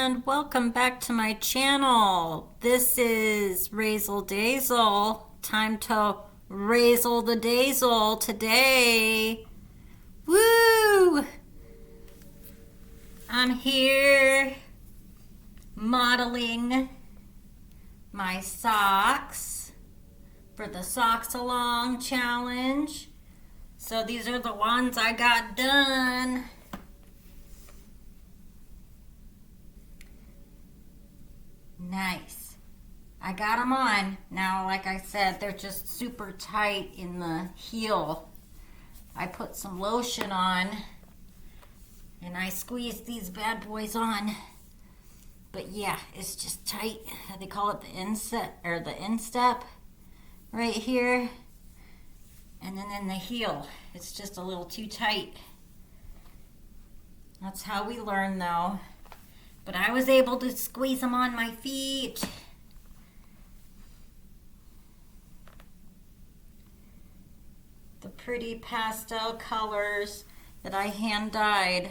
and welcome back to my channel. This is Razel Dazel. Time to razzle the dazzle today. Woo! I'm here modeling my socks for the Socks Along challenge. So these are the ones I got done. Nice. I got them on. Now, like I said, they're just super tight in the heel. I put some lotion on and I squeezed these bad boys on. But yeah, it's just tight. They call it the inset or the instep right here. And then in the heel, it's just a little too tight. That's how we learn though. But I was able to squeeze them on my feet. The pretty pastel colors that I hand dyed.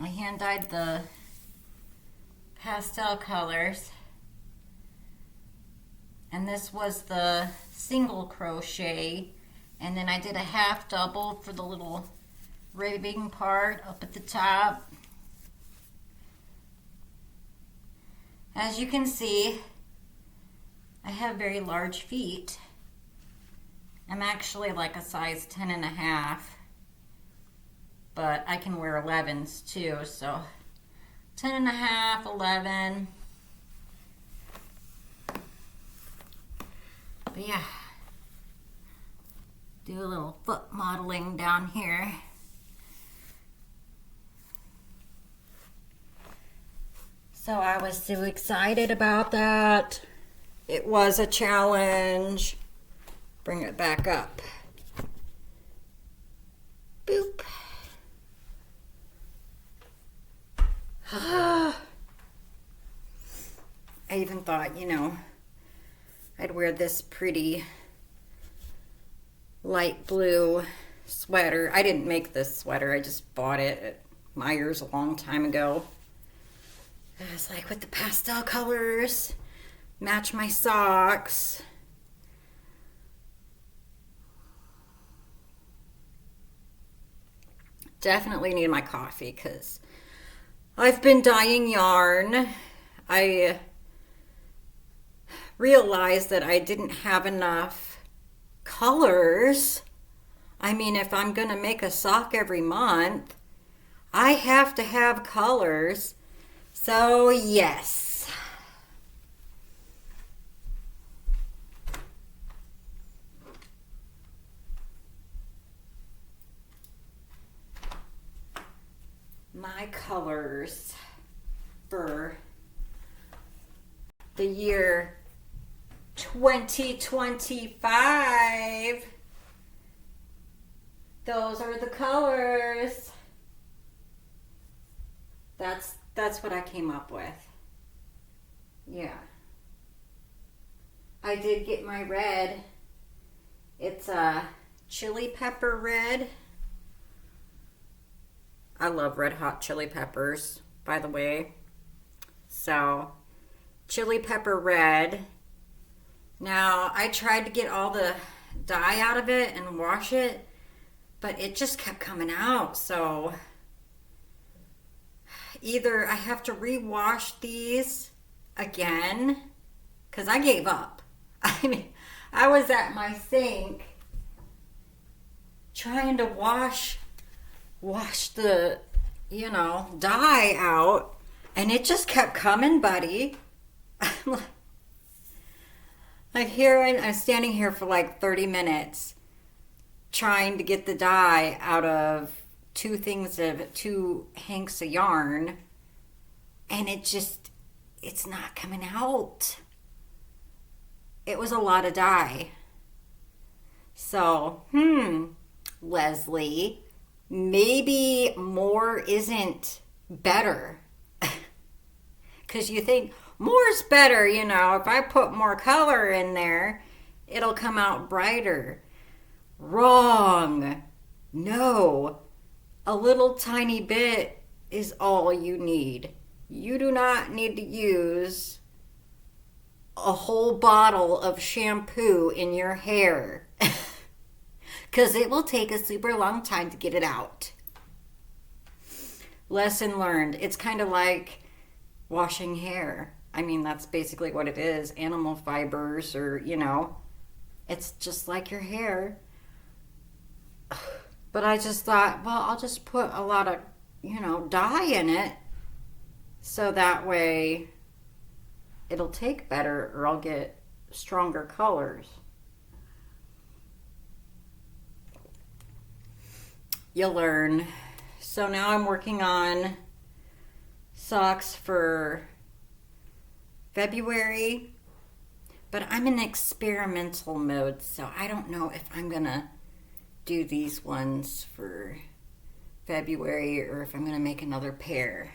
I hand dyed the pastel colors. And this was the single crochet. And then I did a half double for the little ribbing part up at the top. As you can see, I have very large feet. I'm actually like a size 10.5, but I can wear 11s too, so 10.5, 11. But yeah, do a little foot modeling down here. So I was so excited about that. It was a challenge. Bring it back up. Boop. I even thought, you know, I'd wear this pretty light blue sweater. I didn't make this sweater. I just bought it at Meijer's a long time ago. I was like, with the pastel colors, match my socks. Definitely need my coffee because I've been dyeing yarn. I realized that I didn't have enough colors. I mean, if I'm going to make a sock every month, I have to have colors. So, yes. My colors for the year 2025. Those are the colors. That's what I came up with. Yeah. I did get my red. It's a chili pepper red. I love red hot chili peppers, by the way. So, chili pepper red. Now, I tried to get all the dye out of it and wash it, but it just kept coming out. So, either I have to rewash these again, because I gave up. I mean, I was at my sink trying to wash the, you know, dye out, and it just kept coming, buddy. Like here, I'm standing here for like 30 minutes trying to get the dye out of two hanks of yarn, and it's not coming out. It was a lot of dye. So, Leslie, maybe more isn't better. Because you think more's better, you know, if I put more color in there, it'll come out brighter. Wrong. No. A little tiny bit is all you need. You do not need to use a whole bottle of shampoo in your hair because it will take a super long time to get it out. Lesson learned. It's kind of like washing hair. I mean, that's basically what it is. Animal fibers, or, it's just like your hair. But I just thought, well, I'll just put a lot of, dye in it so that way it'll take better, or I'll get stronger colors. You'll learn. So now I'm working on socks for February, but I'm in experimental mode, so I don't know if I'm gonna do these ones for February or if I'm gonna make another pair.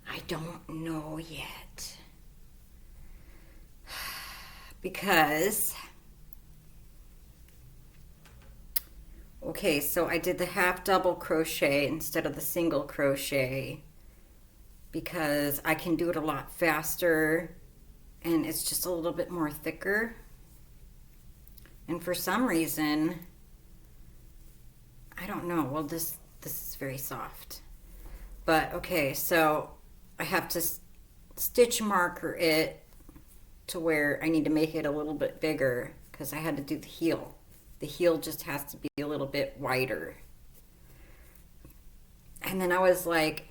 I don't know yet, because okay, so I did the half double crochet instead of the single crochet because I can do it a lot faster and it's just a little bit more thicker. And for some reason, I don't know, well, this is very soft. But okay, so I have to stitch marker it to where I need to make it a little bit bigger because I had to do the heel. The heel just has to be a little bit wider. And then I was like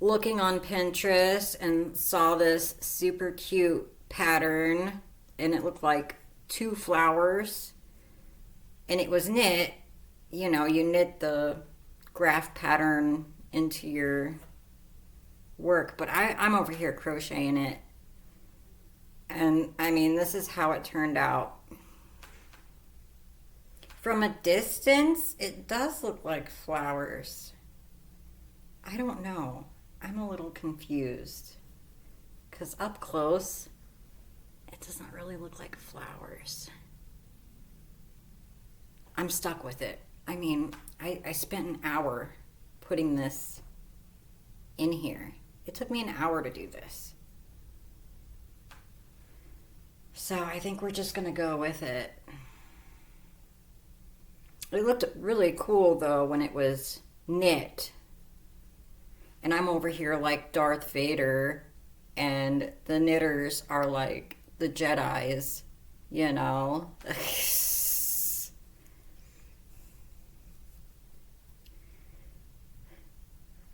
looking on Pinterest and saw this super cute pattern, and it looked like 2 flowers, and it was knit. You knit the graph pattern into your work, but I'm over here crocheting it, and I mean, this is how it turned out. From a distance, it does look like flowers. I don't know. I'm a little confused because up close, it doesn't really look like flowers. I'm stuck with it. I mean, I spent an hour putting this in here. It took me an hour to do this. So I think we're just going to go with it. It looked really cool, though, when it was knit. And I'm over here like Darth Vader, and the knitters are like the Jedis,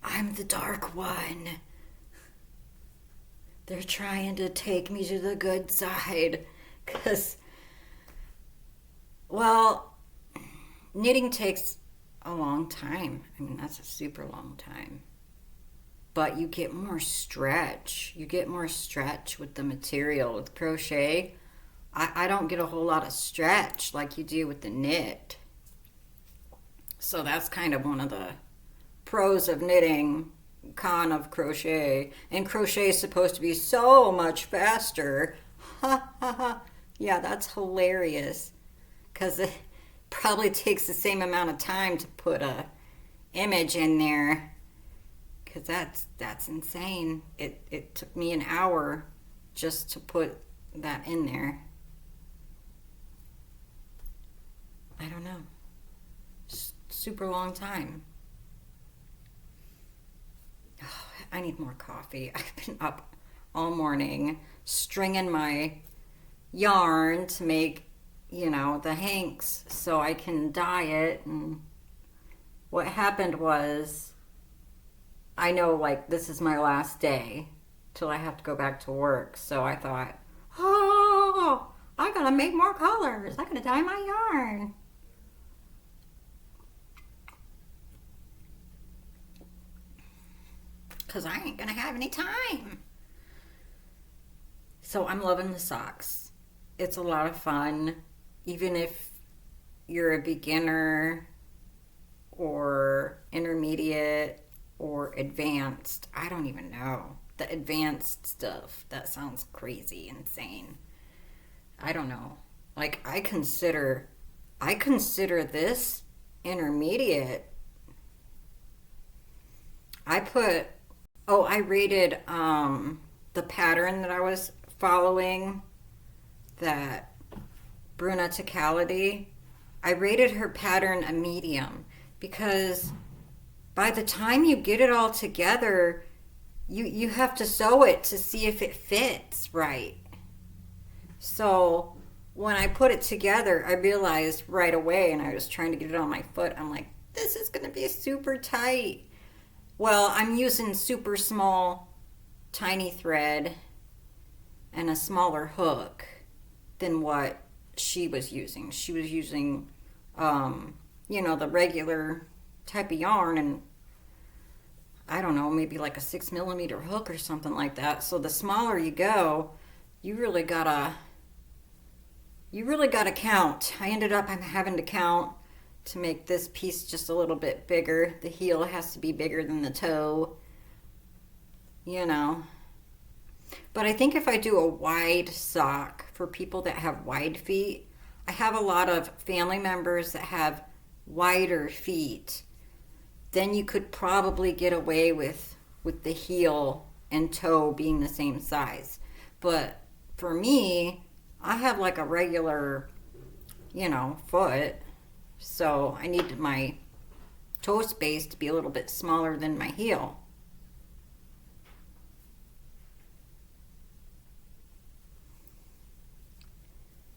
I'm the Dark One. They're trying to take me to the good side. Because, well, knitting takes a long time. I mean, that's a super long time. But you get more stretch. You get more stretch with the material. With crochet, I don't get a whole lot of stretch like you do with the knit. So that's kind of one of the pros of knitting, con of crochet. And crochet is supposed to be so much faster. Ha ha ha. Yeah, that's hilarious. Because it probably takes the same amount of time to put a image in there. Because that's insane. It took me an hour just to put that in there. I don't know. Super long time. Oh, I need more coffee. I've been up all morning stringing my yarn to make, the hanks so I can dye it. And what happened was, I know, like, this is my last day till I have to go back to work. So I thought, oh, I gotta make more colors. I gotta dye my yarn. Because I ain't gonna have any time. So I'm loving the socks. It's a lot of fun. Even if you're a beginner or intermediate or advanced, I don't even know. The advanced stuff, that sounds crazy, insane. I don't know. Like, I consider this intermediate. I rated the pattern that I was following, that Bruna Tacality. I rated her pattern a medium because by the time you get it all together, you have to sew it to see if it fits right. So when I put it together, I realized right away, and I was trying to get it on my foot, I'm like, this is going to be super tight. Well, I'm using super small, tiny thread and a smaller hook than what she was using. She was using, the regular type of yarn, and I don't know, maybe like a 6 millimeter hook or something like that. So the smaller you go, you really gotta count. I ended up having to count to make this piece just a little bit bigger. The heel has to be bigger than the toe, But I think if I do a wide sock for people that have wide feet, I have a lot of family members that have wider feet, then you could probably get away with the heel and toe being the same size. But for me, I have like a regular, foot, so I need my toe space to be a little bit smaller than my heel.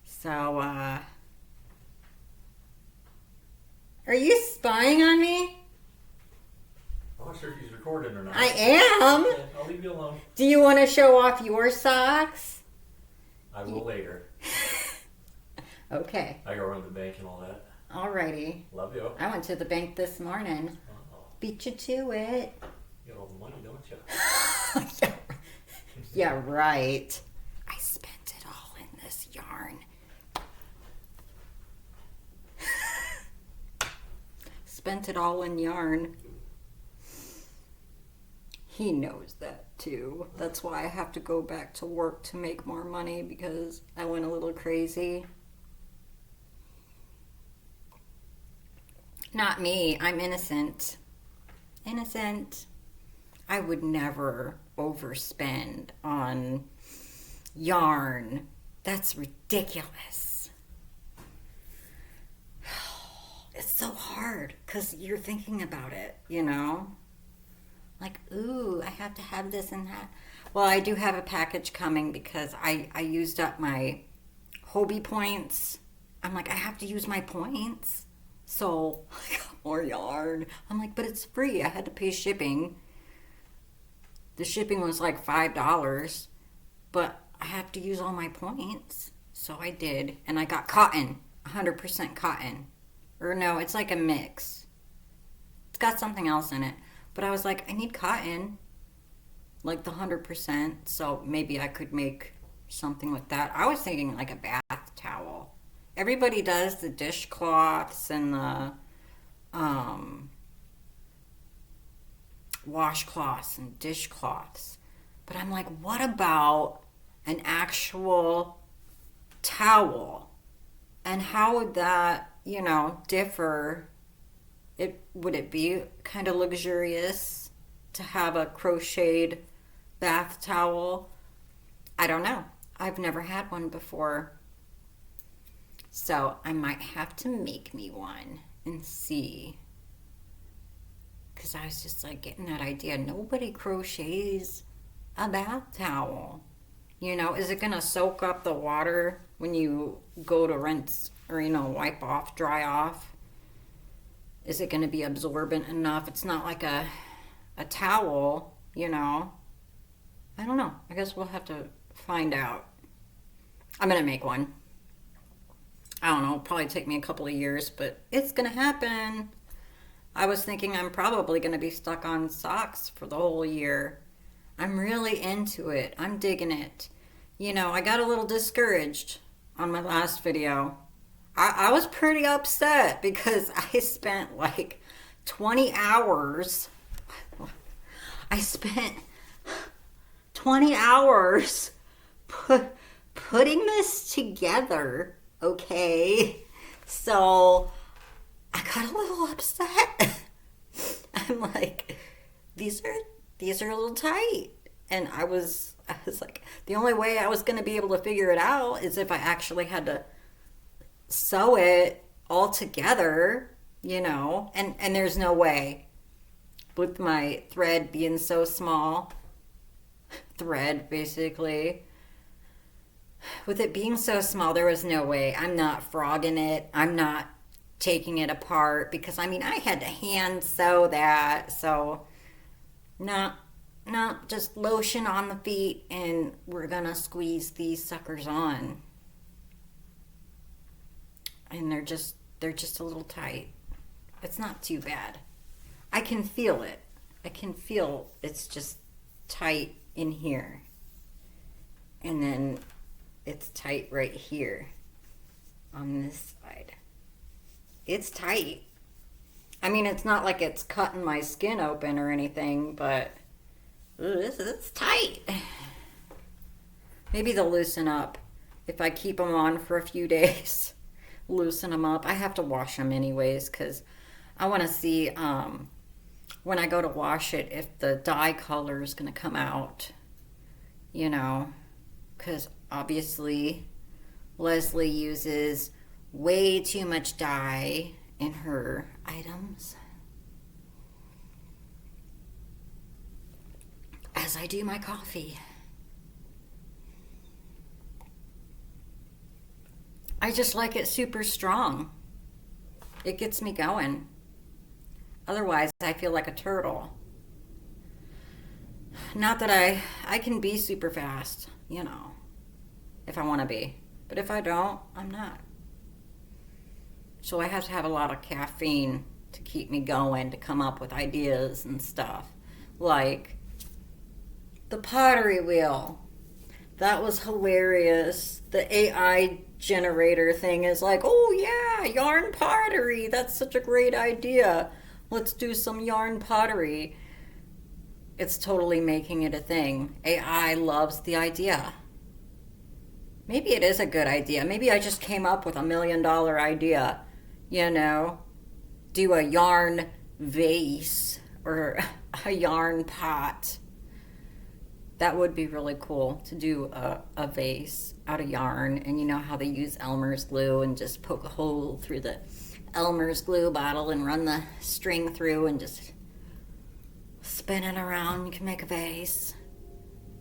So, are you spying on me? I'm not sure if he's recording or not. I am. Okay, I'll leave you alone. Do you want to show off your socks? I will later. Okay. I gotta run to the bank and all that. Alrighty. Love you. I went to the bank this morning. Oh, Beat you to it. you got all the money, don't you? Yeah, right. I spent it all in this yarn. Spent it all in yarn. He knows that too. That's why I have to go back to work to make more money, because I went a little crazy. Not me. I'm innocent. Innocent. I would never overspend on yarn. That's ridiculous. It's so hard because you're thinking about it, Like, ooh, I have to have this and that. Well, I do have a package coming because I used up my Hobie points. I'm like, I have to use my points. So I got more yarn. I'm like, but it's free. I had to pay shipping. The shipping was like $5, but I have to use all my points. So I did. And I got cotton, 100% cotton. Or no, it's like a mix. It's got something else in it. But I was like, I need cotton, like the 100%. So maybe I could make something with that. I was thinking like a bath towel. Everybody does the dishcloths and the washcloths and dishcloths. But I'm like, what about an actual towel? And how would that, differ? Would it be kind of luxurious to have a crocheted bath towel? I don't know. I've never had one before. So I might have to make me one and see. Because I was just like getting that idea. Nobody crochets a bath towel. Is it going to soak up the water when you go to rinse or, wipe off, dry off? Is it going to be absorbent enough? It's not like a towel, I don't know. I guess we'll have to find out. I'm going to make one. I don't know, it'll probably take me a couple of years, but it's going to happen. I was thinking I'm probably going to be stuck on socks for the whole year. I'm really into it. I'm digging it. I got a little discouraged on my last video. I was pretty upset because I spent like 20 hours. I spent 20 hours putting this together, okay? So I got a little upset. I'm like, these are a little tight. And I was like, the only way I was going to be able to figure it out is if I actually had to sew it all together, and there's no way with my thread being so small, thread basically, with it being so small, there was no way. I'm not frogging it. I'm not taking it apart because I had to hand sew that. So not just lotion on the feet and we're gonna squeeze these suckers on. And they're just a little tight. It's not too bad. I can feel it. I can feel it's just tight in here. And then it's tight right here on this side. It's tight. It's not like it's cutting my skin open or anything, but it's tight. Maybe they'll loosen up if I keep them on for a few days. Loosen them up. I have to wash them anyways because I want to see when I go to wash it if the dye color is going to come out, because obviously Leslie uses way too much dye in her items, as I do my coffee. I just like it super strong. It gets me going. Otherwise, I feel like a turtle. Not that I can be super fast, if I want to be. But if I don't, I'm not. So I have to have a lot of caffeine to keep me going, to come up with ideas and stuff. Like the pottery wheel. That was hilarious. The AI generator thing is like, oh yeah, yarn pottery. That's such a great idea. Let's do some yarn pottery. It's totally making it a thing. AI loves the idea. Maybe it is a good idea. Maybe I just came up with $1 million idea. Do a yarn vase or a yarn pot. That would be really cool to do a vase out of yarn. And you know how they use Elmer's glue and just poke a hole through the Elmer's glue bottle and run the string through and just spin it around. You can make a vase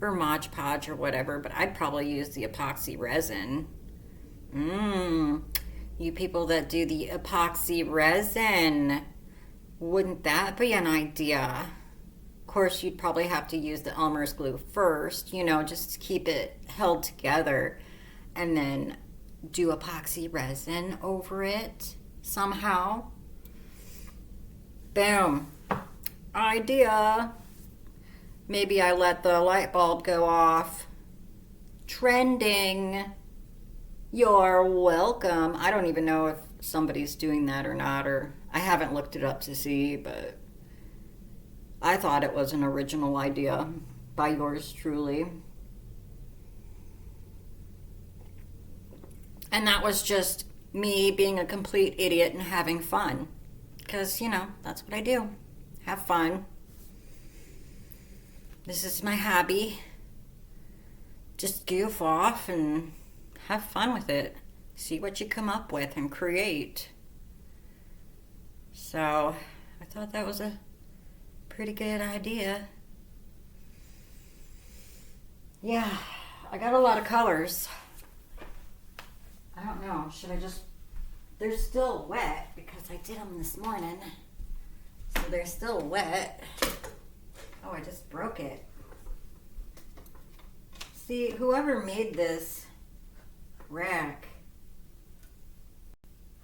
or Mod Podge or whatever, but I'd probably use the epoxy resin. You people that do the epoxy resin, wouldn't that be an idea? Of course, you'd probably have to use the Elmer's glue first, just to keep it held together, and then do epoxy resin over it somehow. Boom. Idea. Maybe I let the light bulb go off. Trending. You're welcome. I don't even know if somebody's doing that or not, or I haven't looked it up to see, but I thought it was an original idea by yours truly. And that was just me being a complete idiot and having fun. Because, that's what I do. Have fun. This is my hobby. Just goof off and have fun with it. See what you come up with and create. So, I thought that was a pretty good idea. Yeah, I got a lot of colors. I don't know, should I just... They're still wet because I did them this morning. So they're still wet. Oh, I just broke it. See, whoever made this rack,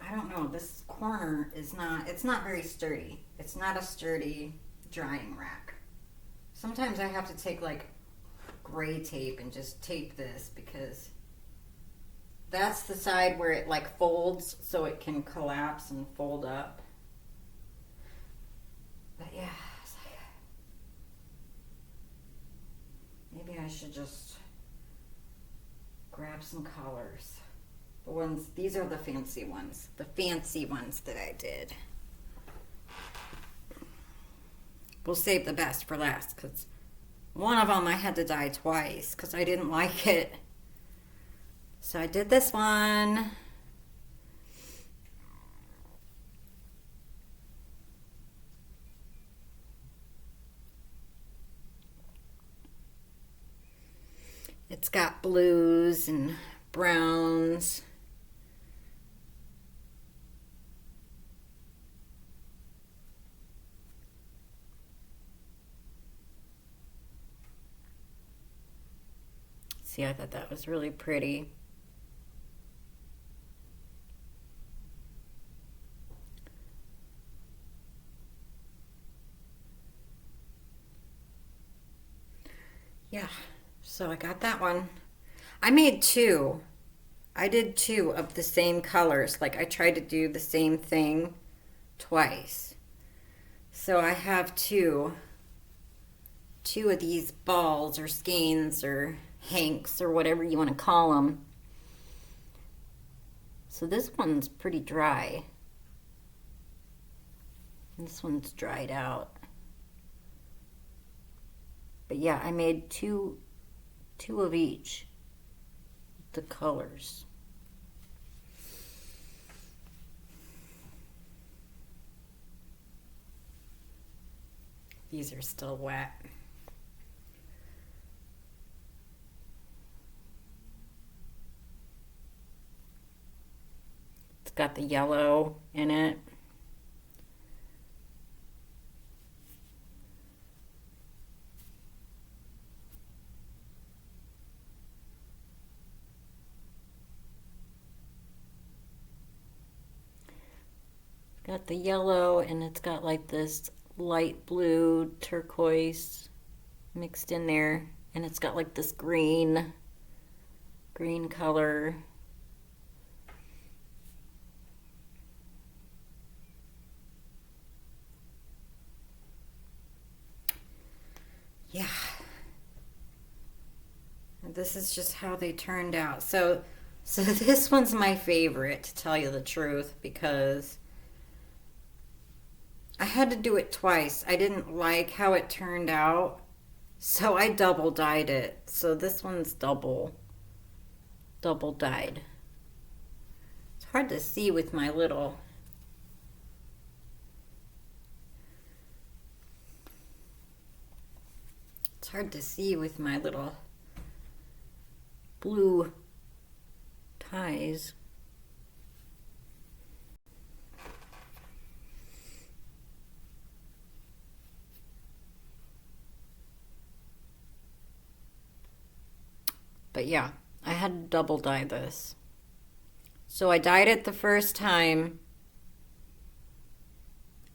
I don't know, this corner is it's not very sturdy. It's not a sturdy drying rack. Sometimes I have to take like gray tape and just tape this because that's the side where it like folds so it can collapse and fold up. But yeah, it's like, maybe I should just grab some colors. These are the fancy ones that I did. we'll save the best for last because one of them I had to dye twice because I didn't like it. So I did this one. It's got blues and browns. See, I thought that was really pretty. Yeah, so I got that one. I made two. I did two of the same colors. Like I tried to do the same thing twice. So I have two of these balls or skeins or hanks or whatever you want to call them. So this one's pretty dry. This one's dried out. But yeah, I made two of each, the colors. These are still wet. It's got the yellow in it. Got the yellow and it's got like this light blue turquoise mixed in there, and it's got like this green color. Yeah. And this is just how they turned out. So this one's my favorite, to tell you the truth, because I had to do it twice. I didn't like how it turned out, so I double dyed it. So this one's double dyed. It's hard to see with my little blue ties. But yeah, I had to double dye this. So I dyed it the first time,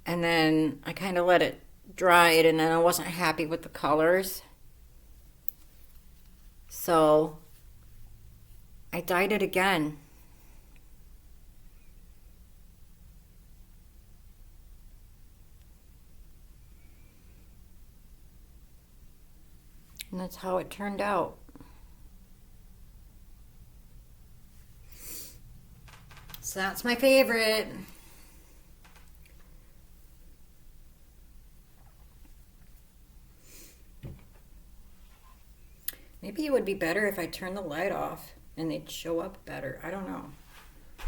and then I kind of let it dry, and then I wasn't happy with the colors. So I dyed it again. And that's how it turned out. So that's my favorite. Maybe it would be better if I turned the light off and they'd show up better. I don't know.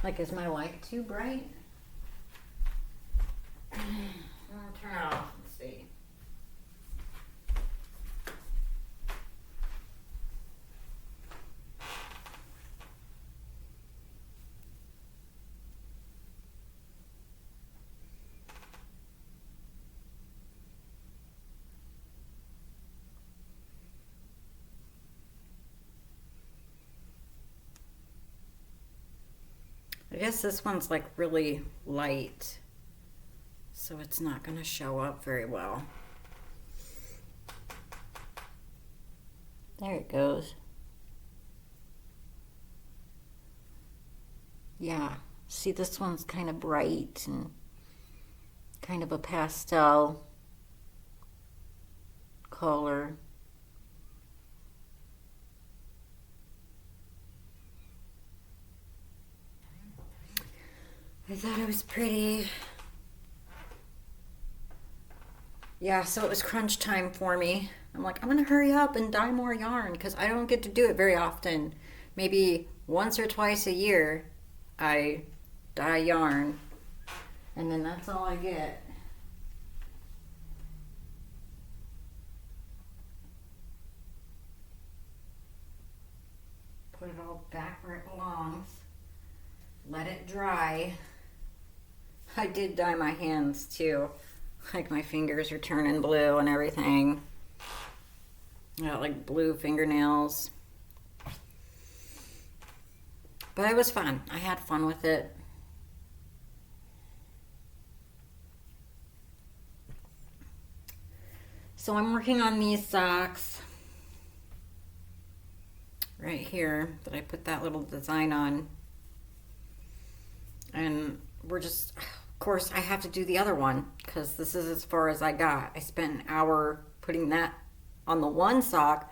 Like, is my light too bright? I'm gonna turn it off and see. I guess this one's like really light, so it's not going to show up very well. There it goes. Yeah, see, this one's kind of bright and kind of a pastel color. I thought it was pretty. Yeah, so it was crunch time for me. I'm like, I'm gonna hurry up and dye more yarn because I don't get to do it very often. Maybe once or twice a year, I dye yarn, and then that's all I get. Put it all back where it belongs. Let it dry. I did dye my hands too. Like my fingers are turning blue and everything. I got like blue fingernails. But it was fun. I had fun with it. So I'm working on these socks right here that I put that little design on. And we're just, of course, I have to do the other one because this is as far as I got. I spent an hour putting that on the one sock.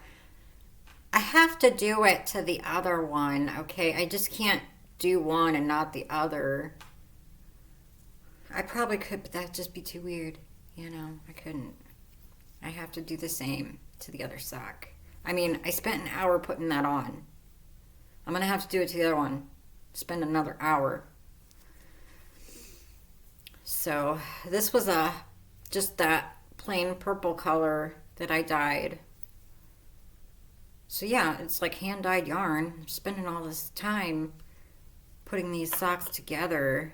I have to do it to the other one, okay? I just can't do one and not the other. I probably could, but that'd just be too weird. You know, I couldn't. I have to do the same to the other sock. I mean, I spent an hour putting that on. I'm going to have to do it to the other one. Spend another hour. So this was just that plain purple color that I dyed. So yeah, it's like hand-dyed yarn. I'm spending all this time putting these socks together.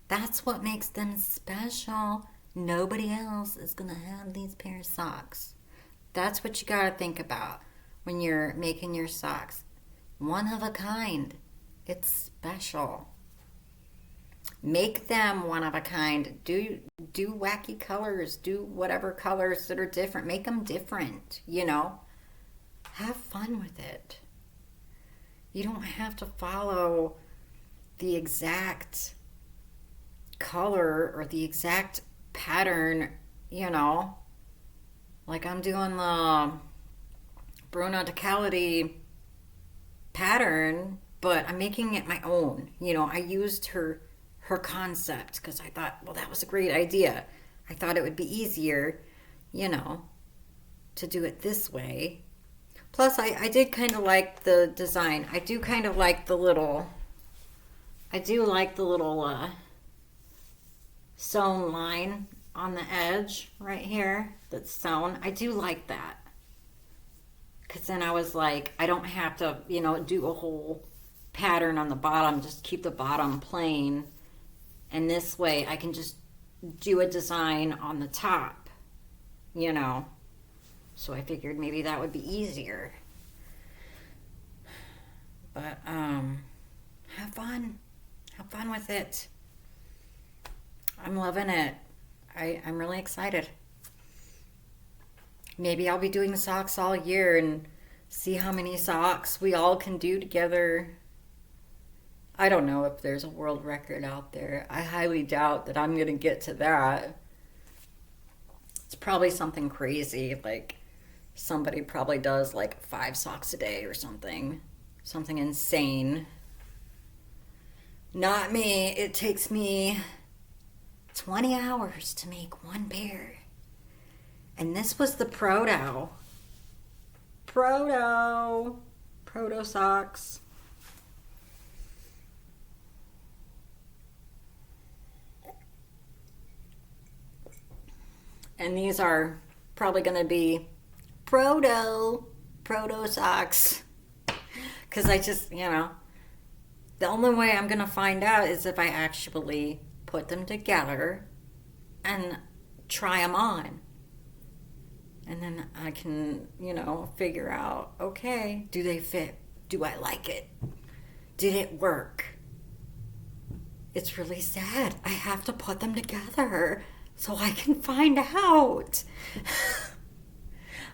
That's what makes them special. Nobody else is gonna have these pair of socks. That's what you gotta think about when you're making your socks. One of a kind. It's special. Make them one of a kind. Do wacky colors. Do whatever colors that are different. Make them different, you know. Have fun with it. You don't have to follow the exact color or the exact pattern, you know. Like I'm doing the Bruna Decality pattern, but I'm making it my own. You know, I used her concept because I thought, well, that was a great idea. I thought it would be easier, you know, to do it this way. Plus, I did kind of like the design. I do kind of like the little, sewn line on the edge right here that's sewn. I do like that. Because then I was like, I don't have to, you know, do a whole pattern on the bottom. Just keep the bottom plain. And this way I can just do a design on the top, you know. So I figured maybe that would be easier. But have fun. Have fun with it. I'm loving it. I'm really excited. Maybe I'll be doing socks all year and see how many socks we all can do together. I don't know if there's a world record out there. I highly doubt that I'm going to get to that. It's probably something crazy, like somebody probably does like 5 socks a day or something. Something insane. Not me. It takes me 20 hours to make one pair. And this was the Proto socks. And these are probably going to be proto socks. Because I just, you know, the only way I'm going to find out is if I actually put them together and try them on. And then I can, you know, figure out, okay, do they fit? Do I like it? Did it work? It's really sad. I have to put them together so I can find out.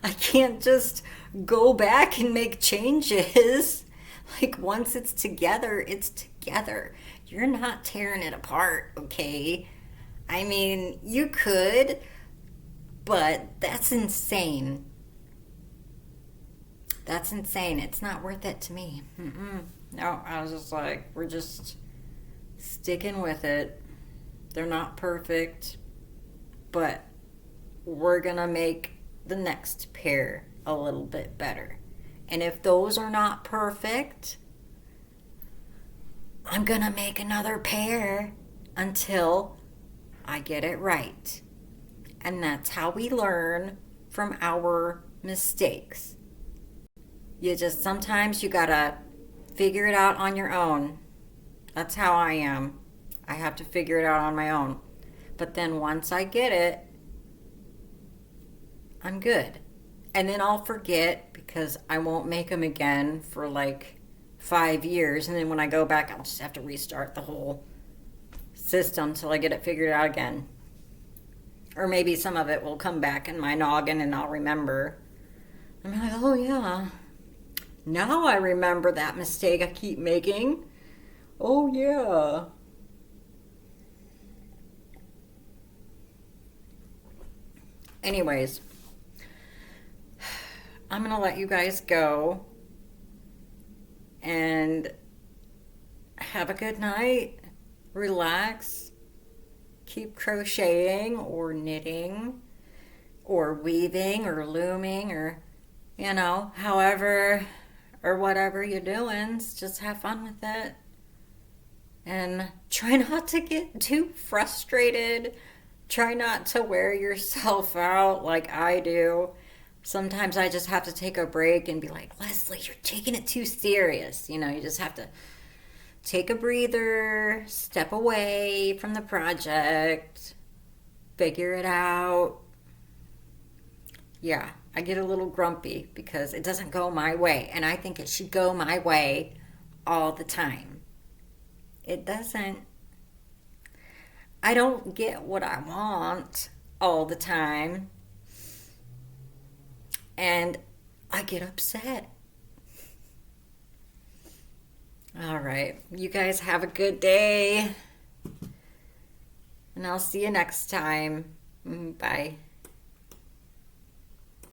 I can't just go back and make changes. Like once it's together, it's together. You're not tearing it apart, okay? I mean, you could, but that's insane. That's insane. It's not worth it to me. No, I was just like, we're just sticking with it. They're not perfect, but we're going to make the next pair a little bit better. And if those are not perfect, I'm going to make another pair until I get it right. And that's how we learn from our mistakes. Sometimes you got to figure it out on your own. That's how I am. I have to figure it out on my own. But then once I get it, I'm good. And then I'll forget because I won't make them again for like 5 years. And then when I go back, I'll just have to restart the whole system till I get it figured out again. Or maybe some of it will come back in my noggin and I'll remember. I'm like, oh yeah, now I remember that mistake I keep making. Oh yeah. Anyways, I'm going to let you guys go and have a good night. Relax. Keep crocheting or knitting or weaving or looming or, however or whatever you're doing. Just have fun with it. And try not to get too frustrated. Try not to wear yourself out like I do. Sometimes I just have to take a break and be like, Leslie, you're taking it too serious. You just have to take a breather, step away from the project, figure it out. Yeah, I get a little grumpy because it doesn't go my way. And I think it should go my way all the time. It doesn't. I don't get what I want all the time. And I get upset. All right. You guys have a good day. And I'll see you next time. Bye.